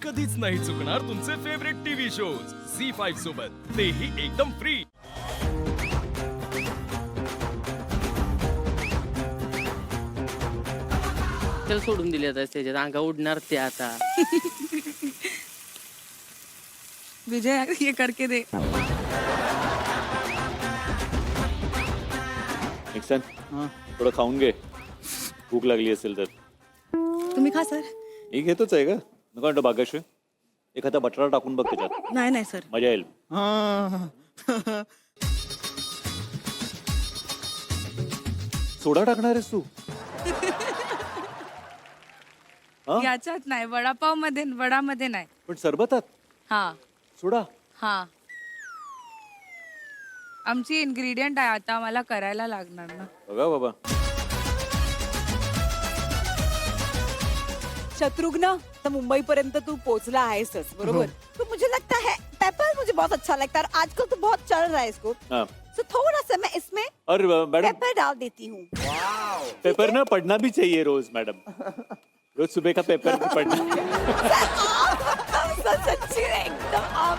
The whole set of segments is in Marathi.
कधीच नाही चुकणार तुमचे फेवरेट टीव्ही शोज झी5 सोबत, तेही एकदम फ्री. चल सोडून दिले आता त्याच्यात अंगा उडणार ते आता. विजय ये करके दे. निक्सन थोडं खाऊन घे, भूक लागली असेल तर. तुम्ही खा सर. मी घेतोच आहे का, नको म्हणतो भाग्यश्री. एखादा बटाटा टाकून बघ त्याच्यात, नाही नाही सर. मजा येईल. सोडा टाकणार आहेस तू? याच्यात नाही, वडापाव मध्ये, वडामध्ये नाही. पण सरबतात हा सोडा? हा आमची इन्ग्रेडियंट आहे, आता मला करायला लागणार ना. बघा बाबा. शत्रुघ्न, तो मुंबई पर्यंत तू पोचला आहेसच, बरोबर? तो मुझे लगता है पेपर मुझे बहुत अच्छा लगता है, और आजकल तो बहुत चल रहा है इसको. हाँ. तो थोड़ा सा मैं इसमें और मैडम पेपर डाल देती हूँ. पेपर ना पढ़ना भी चाहिए रोज मैडम. रोज सुबह का पेपर भी पढ़ना. सच्ची में एकदम आप.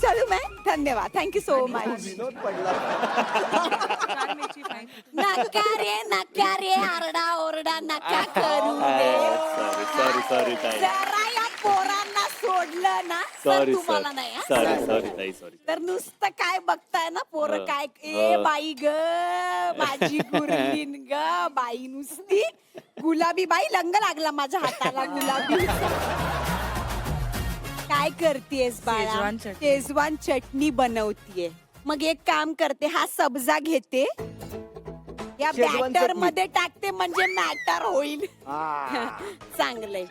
चलो मैं, धन्यवाद, थैंक यू सो मच. नका रे आरडा ओरडा नका करू रे. सॉरी सॉरी ताई. जरा या पोरांना सोडलं ना तर सॉरी तुम्हाला नाही हा? सॉरी सॉरी ताई सॉरी. तर नुसतं काय बघताय ना पोरं काय. ए बाई ग, माझी गुरलीन ग बाई, नुसती गुलाबी बाई. लंग लागला माझ्या हाताला गुलाबी. काय करतेस बाळा? शेजवान चटणी. शेजवान चटणी बनवतीये. मग एक काम करते, हा सब्जा घेते, या बॅटर मध्ये टाकते, म्हणजे मॅटर होईल. चांगलंय.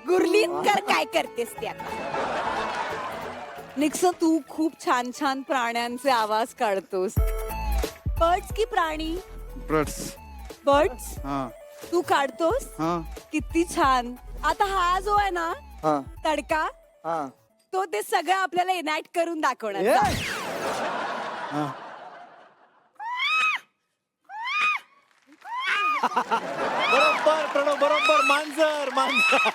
गुरलीनकर काय करतेस ते आता? निक्स, तू खूप छान छान प्राण्यांचे आवाज काढतोस. बर्ड्स की प्राणी? बर्ड्स तू काढतोस? किती छान. आता हा जो आहे ना तडका, तो ते सगळं आपल्याला इनॅक्ट करून दाखवणार. बरोबर प्रणव, बरोबर. मांजर मांजर.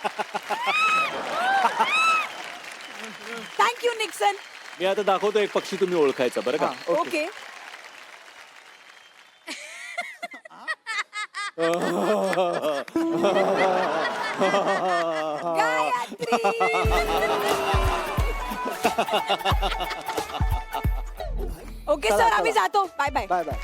Thank you Nixon. मी आता दाखवतो एक पक्षी, तुम्ही ओळखायचा बरं का? ओके. गायत्री. ओके सर, आम्ही जातो. Bye bye. Bye bye.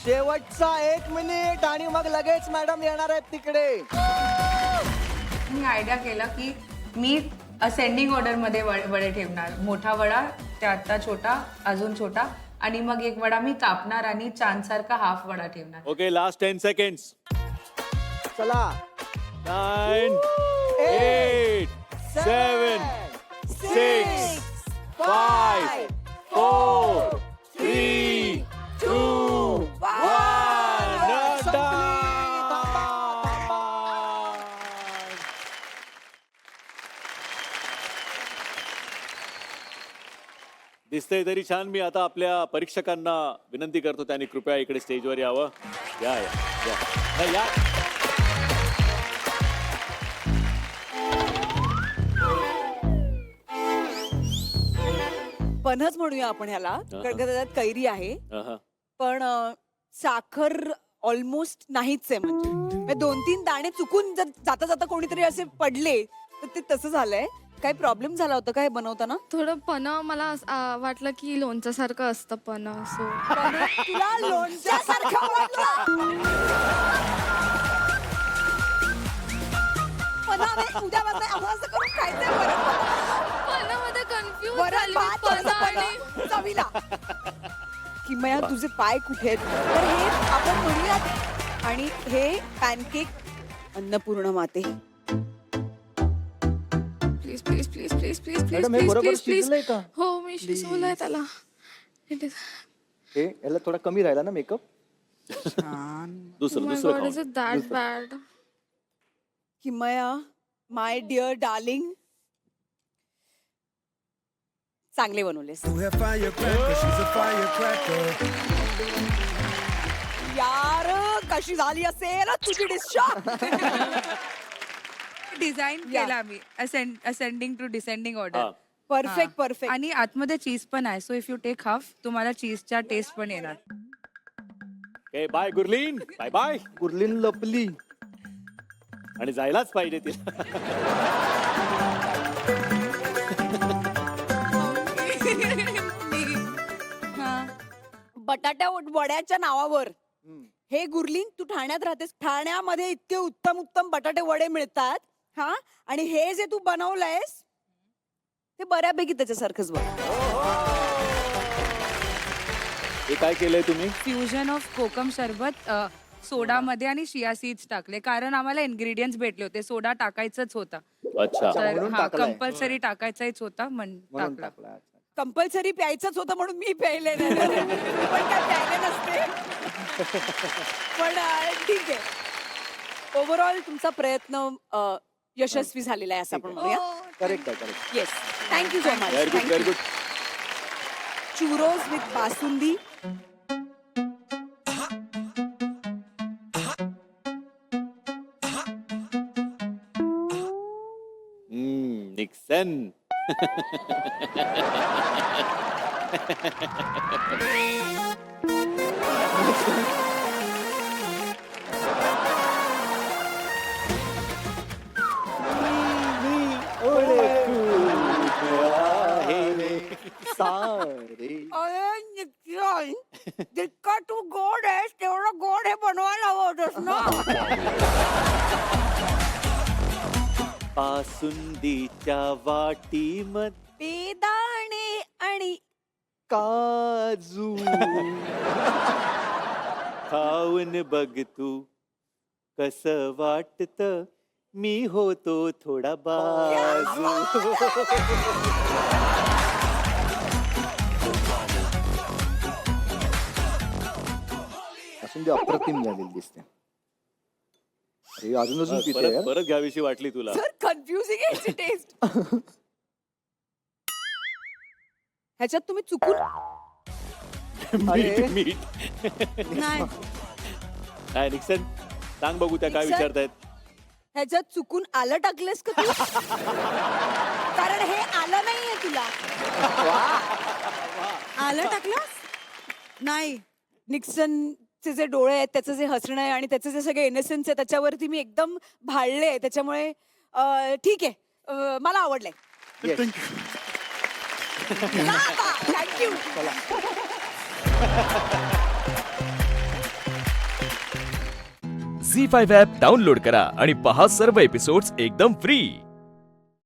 शेवटचा 1 मिनिट आणि मग लगेच मॅडम येणार आहेत तिकडे. मी आयडिया केला की मी असेंडिंग ऑर्डर मध्ये वडे ठेवणार. मोठा वडा, त्यातला छोटा, अजून छोटा, आणि मग एक वडा मी कापणार आणि चांदसारखा हाफ वडा ठेवणार. Okay, last 10 seconds. चला. 9 8 7 6 5 4 3 2 1. दिसतंय तरी छान. मी आता आपल्या परीक्षकांना विनंती करतो, त्यांनी कृपया इकडे स्टेजवर यावं. या या या नाही, या. पन्हच म्हणूया आपण ह्याला, कारण का त्याच्यात कैरी आहे. अहं. पण साखर ऑलमोस्ट नाहीच आहे. म्हणजे 2-3 दाणे चुकून जर जाता जाता कोणीतरी असे पडले तर ते तसं झालंय. काही प्रॉब्लेम झाला होता काय बनवताना? थोडं पन्ह मला वाटलं की लोणच्यासारखं असतं पन्ह, सो तुला लोणच्यासारखं वाटलं? पन्हाने उद्यापासून आम्हाला असं करून खायचंय बरं. पन्हामध्ये कन्फ्यूज वरण झाली मी. भात पन्ह थोडंसं आणि पन्ह चवीला. किमया, तुझे पाय कुठे आहेत? तर हे आपण म्हणूयात. आणि हे पॅनकेक अन्नपूर्ण माते. Please please please please please please madam, हे प्लीज बरोबर प्लीज प्लीज. शिजलंय का? हो, मी शिजवलंय त्याला. हे याला थोडा कमी राहिला ना मेकअप. दुसरं माय दुसरं गॉड, इज खाऊन. It that bad? किमया, माय डिअर डार्लिंग, चांगले बनवलेस. यार कशी झाली असेल तुझी डिश. डिझाईन केला मी ascending to descending order. Perfect perfect. आणि आतमध्ये चीज पण आहे, so if you take half तुम्हाला चीजचा टेस्ट पण येणार. Bye Gurleen, bye bye. Gurleen लपली. आणि जायलाच पाहिजे तिला. बटाट्या वड्याच्या नावावर हे गुरलीन तू ठाण्यात राहतेस. ठाण्यामध्ये इतके उत्तम उत्तम बटाटे वडे मिळतात. हा आणि हे जे तू बनवलंयस ते बऱ्यापैकी त्याच्यासारखंच बघ. हे काय केलंय तुम्ही? फ्युजन ऑफ कोकम सरबत सोडामध्ये आणि चिया सीड्स टाकले, कारण आम्हाला इन्ग्रेडियंट्स भेटले होते. सोडा टाकायचंच होता, अच्छा. तर म्हणून हा टाकलाय. कंपल्सरी टाकायचाच होता म्हणून टाकला. कंपल्सरी प्यायचंच होतं म्हणून मी प्यायले नाही. पण काय प्यायले नसते. पण ठीक आहे. ओव्हरऑल तुमचा प्रयत्न यशस्वी झालेला आहे असं आपण म्हणूया. करेक्ट आहे correct. Yes, thank you so much. Very good, very good. Churros with basundi. Nixon. जितका तू गोड आहेस तेवढं गोड हे बनवायला हवं होतंस ना. बासुंदीच्या वाटीमध्ये बेदाणे आणि काजू. खाऊन बघ तू कस वाटत, मी होतो थोडा बाजू. असून ती अप्रतिम झालेली दिसते. अरे अजून अजून पिते परत यार. परत घ्यावीशी वाटली तुला. सर कन्फ्युजिंग आहे याची टेस्ट. ह्याच्यात तुम्ही चुकून अरे. मीठ मीठ. नाही, काय निक्सन, सांग बघू त्या काय निक्सन? विचारतायत. ह्याच्यात चुकून आलं टाकलंस का तू? कारण हे आलं नाहीये तुला. आलं टाकलंस नाही. निक्सनचे जे डोळे आहेत, त्याचं जे हसणं आहे आणि त्याचे जे सगळे इनोसेन्स आहे त्याच्यावरती मी एकदम भाळले. त्याच्यामुळे ठीक आहे, मला आवडलंय. Yes. थँक्यू. झी5 ॲप डाउनलोड करा आणि पहा सर्व एपिसोड्स एकदम फ्री.